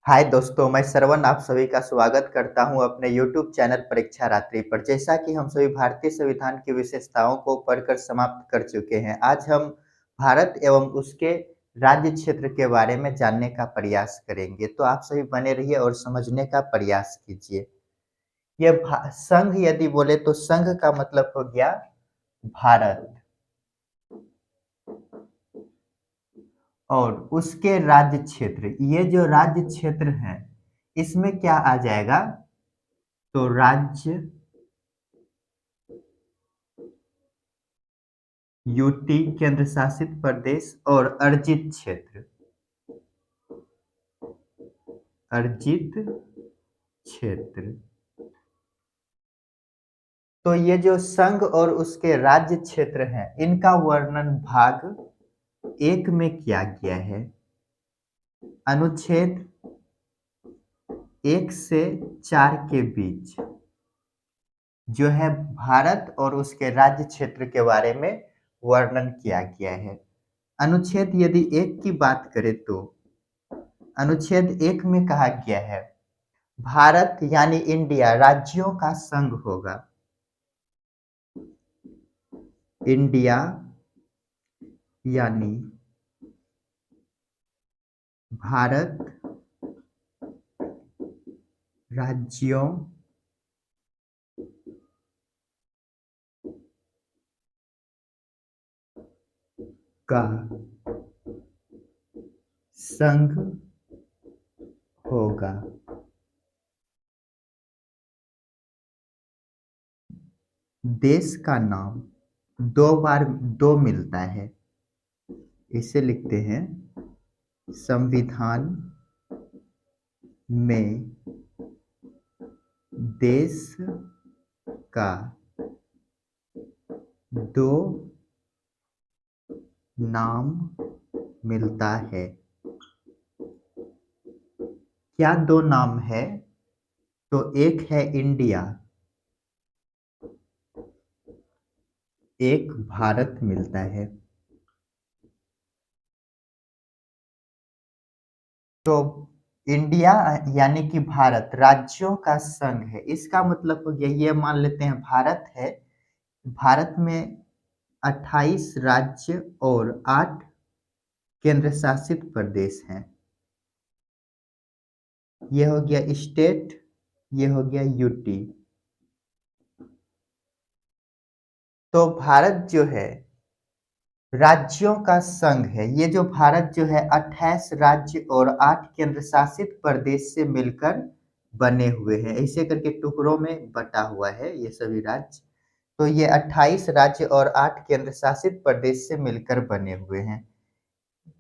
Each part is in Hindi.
हाय दोस्तों, मैं श्रवण आप सभी का स्वागत करता हूं अपने YouTube चैनल परीक्षा रात्रि पर। जैसा कि हम सभी भारतीय संविधान की विशेषताओं को पढ़कर समाप्त कर चुके हैं, आज हम भारत एवं उसके राज्य क्षेत्र के बारे में जानने का प्रयास करेंगे। तो आप सभी बने रहिए और समझने का प्रयास कीजिए। संघ यदि बोले तो संघ का मतलब हो गया भारत और उसके राज्य क्षेत्र। ये जो राज्य क्षेत्र है, इसमें क्या आ जाएगा? तो राज्य, यूटी केंद्र शासित प्रदेश और अर्जित क्षेत्र। अर्जित क्षेत्र। तो ये जो संघ और उसके राज्य क्षेत्र हैं, इनका वर्णन भाग एक में किया गया है। अनुच्छेद 1 से 4 के बीच जो है भारत और उसके राज्य क्षेत्र के बारे में वर्णन किया गया है। अनुच्छेद यदि 1 की बात करें तो अनुच्छेद 1 में कहा गया है, भारत यानी इंडिया राज्यों का संघ होगा। इंडिया यानी भारत राज्यों का संघ होगा। देश का नाम दो मिलता है। इसे लिखते हैं संविधान में देश का दो नाम मिलता है। क्या दो नाम है? तो एक है इंडिया, एक भारत मिलता है। तो इंडिया यानी कि भारत राज्यों का संघ है। इसका मतलब हो गया, ये मान लेते हैं भारत है, भारत में 28 राज्य और 8 केंद्र शासित प्रदेश हैं। ये हो गया स्टेट, ये हो गया यूटी। तो भारत जो है राज्यों का संघ है। ये जो भारत जो है 28 राज्य और 8 केंद्र शासित प्रदेश से मिलकर बने हुए हैं। ऐसे करके टुकड़ों में बटा हुआ है ये सभी राज्य। तो ये 28 राज्य और 8 केंद्र शासित प्रदेश से मिलकर बने हुए हैं।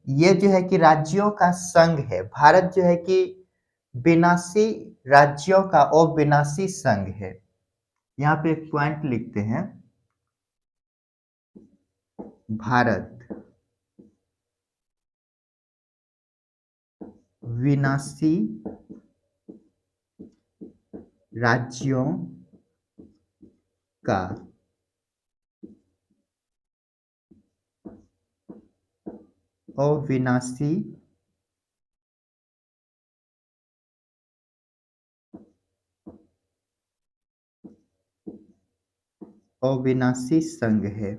ये जो है कि राज्यों का संघ है। भारत जो है कि 82 राज्यों का अविनाशी संघ है। यहाँ पे एक पॉइंट लिखते हैं, भारत विनाशी राज्यों का अविनाशी अविनाशी संघ है।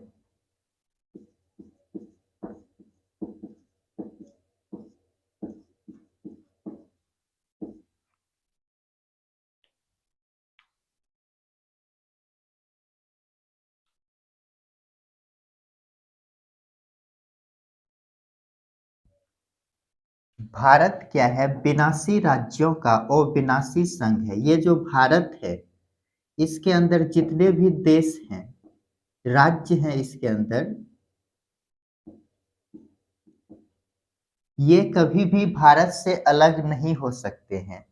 भारत क्या है? विनाशी राज्यों का अविनाशी संघ है। ये जो भारत है, इसके अंदर जितने भी देश हैं, राज्य हैं, इसके अंदर ये कभी भी भारत से अलग नहीं हो सकते हैं।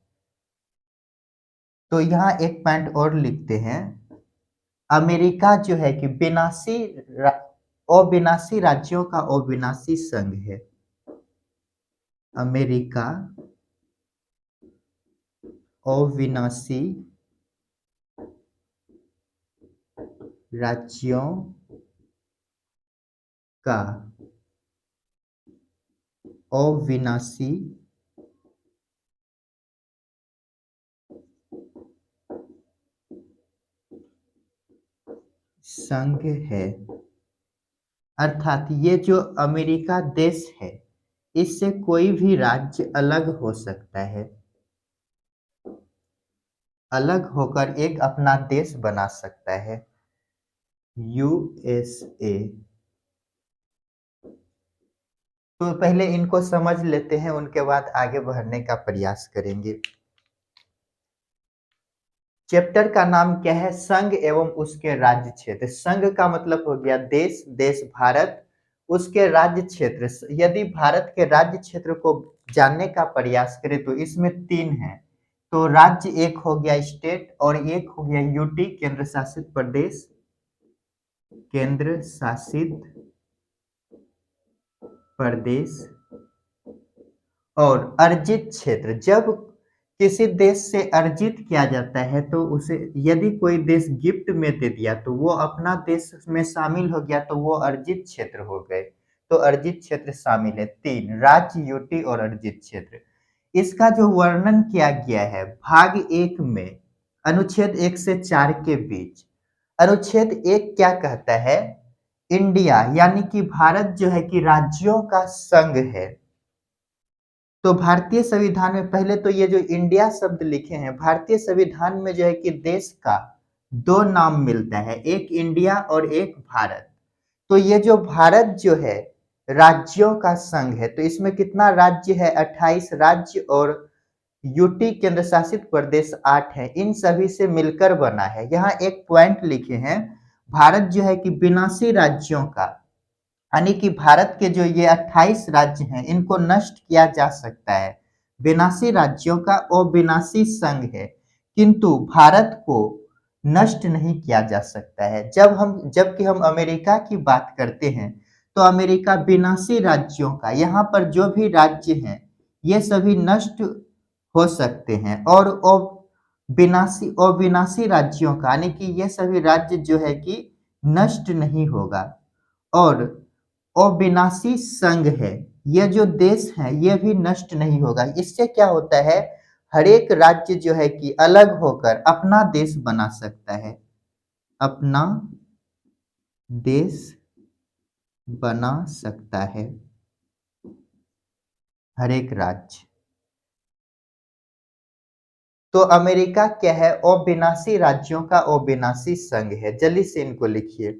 तो यहाँ एक पॉइंट और लिखते हैं, अमेरिका जो है कि अविनाशी राज्यों का अविनाशी संघ है। अमेरिका अविनाशी राज्यों का अविनाशी संघ है, अर्थात ये जो अमेरिका देश है इससे कोई भी राज्य अलग हो सकता है, अलग होकर एक अपना देश बना सकता है। यूएसए। तो पहले इनको समझ लेते हैं, उनके बाद आगे बढ़ने का प्रयास करेंगे। चैप्टर का नाम क्या है? संघ एवं उसके राज्य क्षेत्र। संघ का मतलब हो गया देश, देश भारत, उसके राज्य क्षेत्र। यदि भारत के राज्य क्षेत्र को जानने का प्रयास करें तो इसमें तीन है। तो राज्य एक हो गया स्टेट, और एक हो गया यूटी केंद्र शासित प्रदेश, केंद्र शासित प्रदेश, और अर्जित क्षेत्र। जब किसी देश से अर्जित किया जाता है तो उसे यदि कोई देश गिफ्ट में दे दिया तो वो अपना देश में शामिल हो गया, तो वो अर्जित क्षेत्र हो गए। तो अर्जित क्षेत्र शामिल है तीन, राज्य, यूटी और अर्जित क्षेत्र। इसका जो वर्णन किया गया है भाग 1 में, अनुच्छेद 1 से 4 के बीच। अनुच्छेद 1 क्या कहता है? इंडिया यानी कि भारत जो है कि राज्यों का संघ है। तो भारतीय संविधान में पहले तो ये जो इंडिया शब्द लिखे हैं, भारतीय संविधान में जो है कि देश का दो नाम मिलता है, एक इंडिया और एक भारत। तो ये जो भारत जो है राज्यों का संघ है, तो इसमें कितना राज्य है? 28 राज्य, और यूटी केंद्र शासित प्रदेश 8 है। इन सभी से मिलकर बना है। यहाँ एक पॉइंट लिखे हैं, भारत जो है कि 82 राज्यों का, यानी कि भारत के जो ये 28 राज्य हैं इनको नष्ट किया जा सकता है। 82 राज्यों का और 82 संघ है, किंतु भारत को नष्ट नहीं किया जा सकता है। जबकि हम अमेरिका की बात करते हैं तो अमेरिका 82 राज्यों का, यहाँ पर जो भी राज्य हैं ये सभी नष्ट हो सकते हैं, और विनाशी राज्यों का, यानी कि ये सभी राज्य जो है कि नष्ट नहीं होगा। और अविनाशी संघ है, ये जो देश है ये भी नष्ट नहीं होगा। इससे क्या होता है? हर एक राज्य जो है कि अलग होकर अपना देश बना सकता है, अपना देश बना सकता है हर एक राज्य। तो अमेरिका क्या है? अविनाशी राज्यों का अविनाशी संघ है। जल्दी से इनको लिखिए।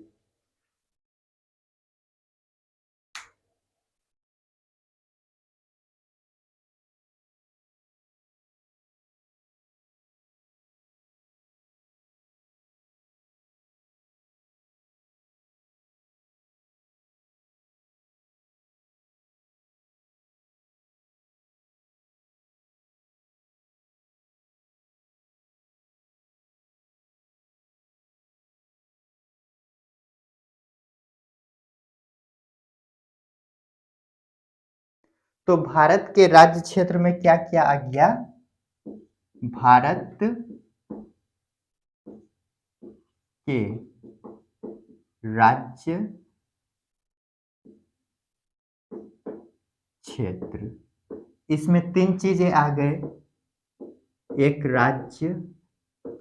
तो भारत के राज्य क्षेत्र में क्या क्या आ गया? भारत के राज्य क्षेत्र, इसमें तीन चीजें आ गए, एक राज्य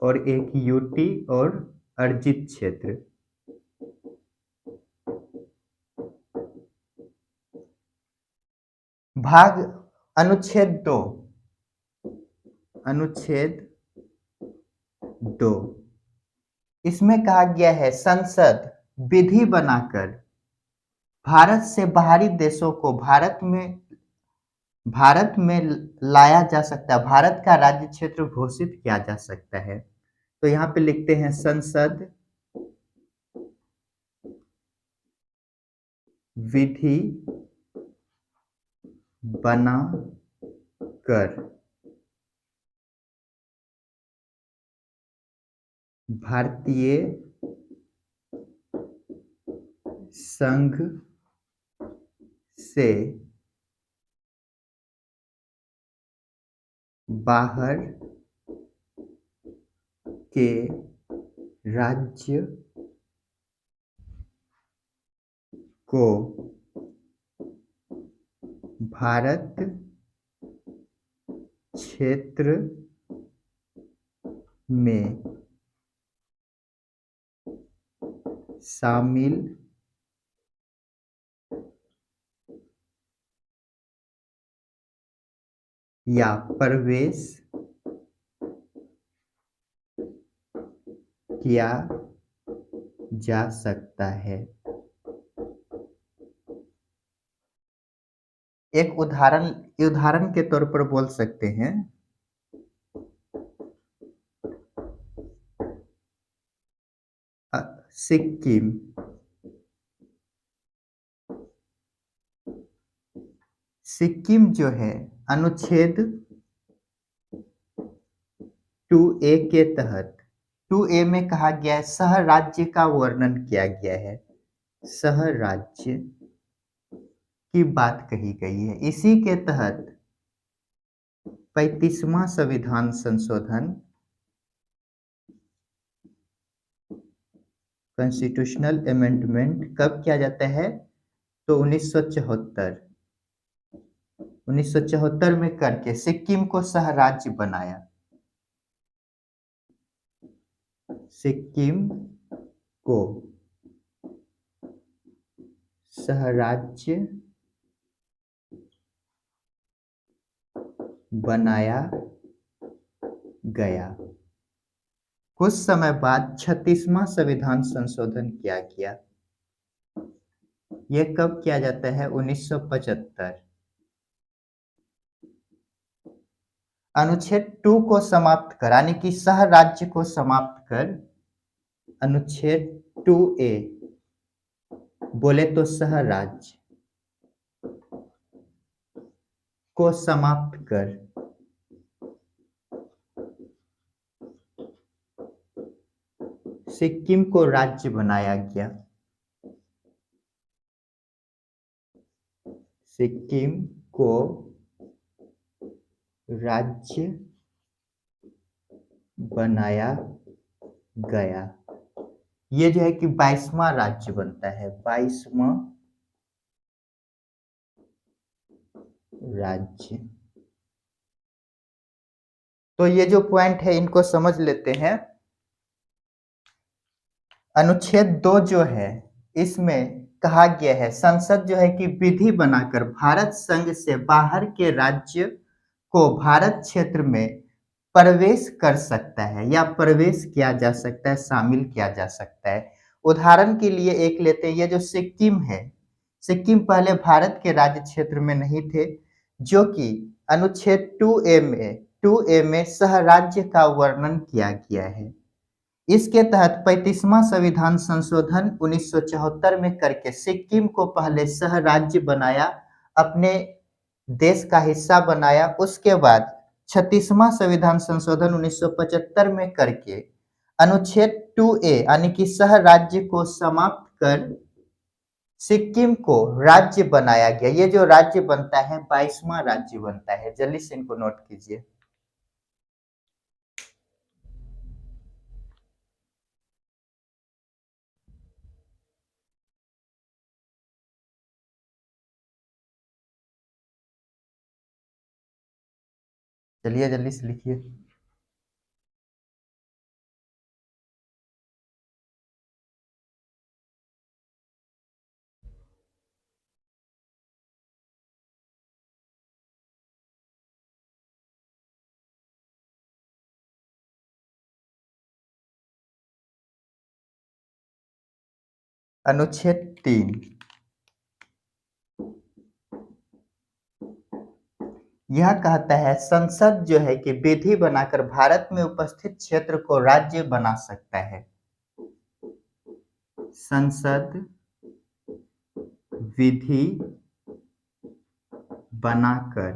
और एक यूटी और अर्जित क्षेत्र। भाग अनुच्छेद 2, अनुच्छेद 2, इसमें कहा गया है संसद विधि बनाकर भारत से बाहरी देशों को भारत में लाया जा सकता है, भारत का राज्य क्षेत्र घोषित किया जा सकता है। तो यहाँ पे लिखते हैं संसद विधि बना कर भारतीय संघ से बाहर के राज्य को भारत क्षेत्र में शामिल या प्रवेश किया जा सकता है। एक उदाहरण के तौर पर बोल सकते हैं, सिक्किम सिक्किम जो है अनुच्छेद 2A के तहत 2A में कहा गया है, सह राज्य का वर्णन किया गया है, सह राज्य की बात कही गई है। इसी के तहत 35वां संविधान संशोधन कॉन्स्टिट्यूशनल अमेंडमेंट कब किया जाता है? तो 1974 में करके सिक्किम को सह राज्य बनाया। सिक्किम को सह राज्य बनाया गया। कुछ समय बाद 36वां संविधान संशोधन किया गया। यह कब किया जाता है? 1975। अनुच्छेद 2 को समाप्त कर, यानी कि सह राज्य को समाप्त कर, अनुच्छेद 2A बोले तो सह राज्य को समाप्त कर सिक्किम को राज्य बनाया गया। सिक्किम को राज्य बनाया गया। ये जो है कि 22वां राज्य बनता है, 22वां राज्य। तो ये जो पॉइंट है इनको समझ लेते हैं। अनुच्छेद 2 जो है इसमें कहा गया है, संसद जो है कि विधि बनाकर भारत संघ से बाहर के राज्य को भारत क्षेत्र में प्रवेश कर सकता है या प्रवेश किया जा सकता है, शामिल किया जा सकता है। उदाहरण के लिए एक लेते हैं, ये जो सिक्किम है, सिक्किम पहले भारत के राज्य क्षेत्र में नहीं थे, जो कि अनुच्छेद 2A में सह राज्य का वर्णन किया गया है। इसके तहत 35वां संविधान संशोधन 1974 में करके सिक्किम को पहले सह राज्य बनाया, अपने देश का हिस्सा बनाया। उसके बाद 36वां संविधान संशोधन 1975 में करके अनुच्छेद 2A यानी कि सह राज्य को समाप्त कर सिक्किम को राज्य बनाया गया। ये जो राज्य बनता है 22वां राज्य बनता है। जल्दी से इनको नोट कीजिए। चलिए जल्दी से लिखिए। अनुच्छेद 3 यह कहता है, संसद जो है कि विधि बनाकर भारत में उपस्थित क्षेत्र को राज्य बना सकता है। संसद विधि बनाकर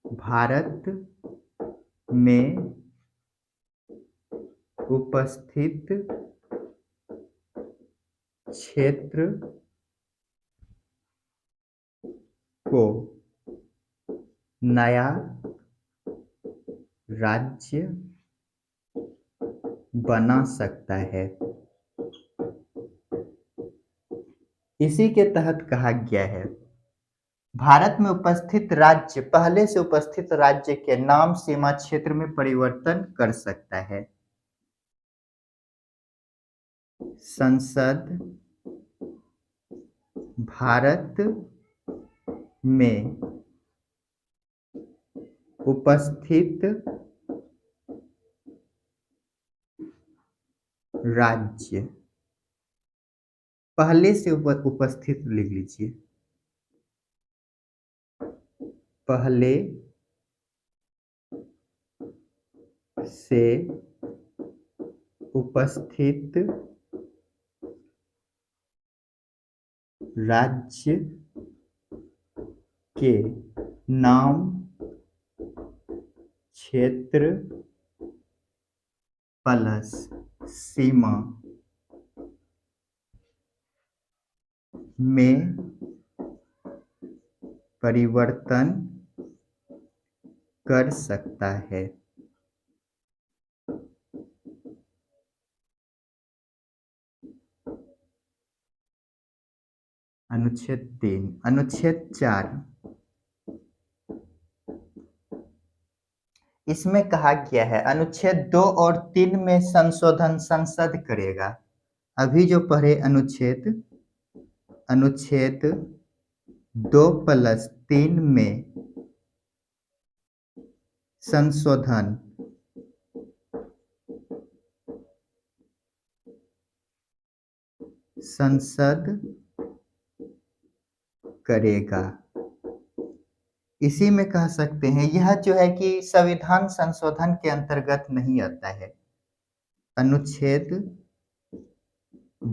भारत में उपस्थित क्षेत्र को नया राज्य बना सकता है। इसी के तहत कहा गया है, भारत में उपस्थित राज्य पहले से उपस्थित राज्य के नाम, सीमा, क्षेत्र में परिवर्तन कर सकता है। संसद भारत में उपस्थित राज्य, पहले से उपस्थित लिख लीजिए, पहले से उपस्थित राज्य के नाम, क्षेत्र प्लस सीमा में परिवर्तन कर सकता है। अनुच्छेद 3। अनुच्छेद 4, इसमें कहा गया है अनुच्छेद 2 और 3 में संशोधन संसद करेगा। अभी जो पढ़े अनुच्छेद 2 प्लस 3 में संशोधन संसद करेगा। इसी में कह सकते हैं यह जो है कि संविधान संशोधन के अंतर्गत नहीं आता है। अनुच्छेद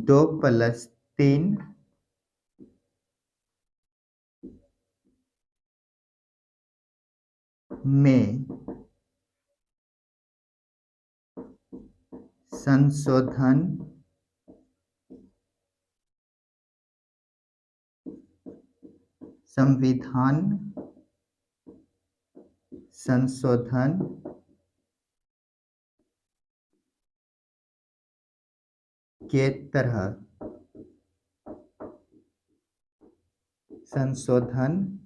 2 प्लस 3 में संशोधन संविधान संशोधन के तरह संशोधन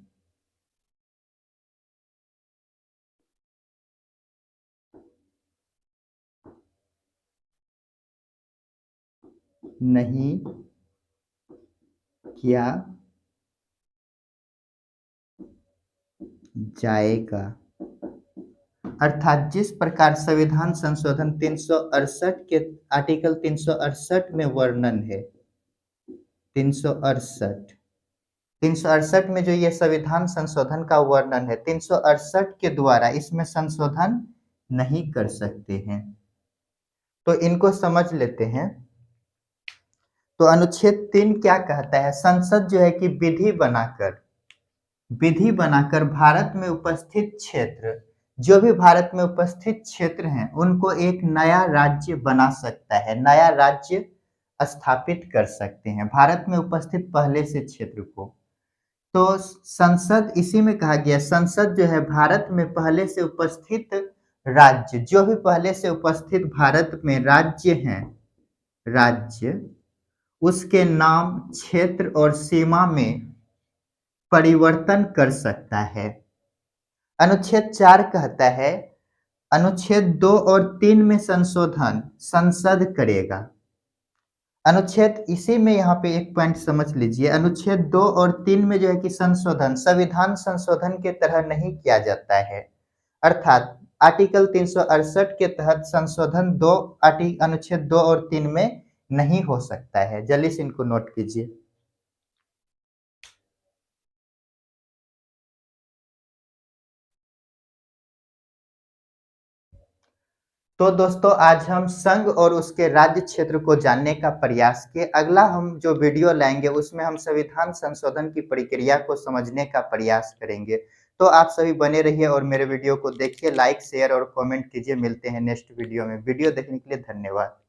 नहीं किया जाएगा। अर्थात जिस प्रकार संविधान संशोधन 368 के आर्टिकल 368 में वर्णन है, 368 में जो ये संविधान संशोधन का वर्णन है, 368 के द्वारा इसमें संशोधन नहीं कर सकते हैं। तो इनको समझ लेते हैं। तो अनुच्छेद 3 क्या कहता है? संसद जो है कि विधि बनाकर भारत में उपस्थित क्षेत्र, जो भी भारत में उपस्थित क्षेत्र हैं उनको एक नया राज्य बना सकता है, नया राज्य स्थापित कर सकते हैं भारत में उपस्थित पहले से क्षेत्र को। तो संसद, इसी में कहा गया संसद जो है भारत में पहले से उपस्थित राज्य, जो भी पहले से उपस्थित भारत में राज्य हैं, राज्य उसके नाम, क्षेत्र और सीमा में परिवर्तन कर सकता है। अनुच्छेद 4 कहता है अनुच्छेद 2 और 3 में संशोधन संसद करेगा। अनुच्छेद, इसी में यहाँ पे एक पॉइंट समझ लीजिए, अनुच्छेद 2 और 3 में जो है कि संशोधन संविधान संशोधन के तरह नहीं किया जाता है। अर्थात आर्टिकल 368 के तहत संशोधन अनुच्छेद 2 और 3 में नहीं हो सकता है। जल्दी से इनको नोट कीजिए। तो दोस्तों आज हम संघ और उसके राज्य क्षेत्र को जानने का प्रयास किए। अगला हम जो वीडियो लाएंगे उसमें हम संविधान संशोधन की प्रक्रिया को समझने का प्रयास करेंगे। तो आप सभी बने रहिए और मेरे वीडियो को देखिए, लाइक, शेयर और कमेंट कीजिए। मिलते हैं नेक्स्ट वीडियो में। वीडियो देखने के लिए धन्यवाद।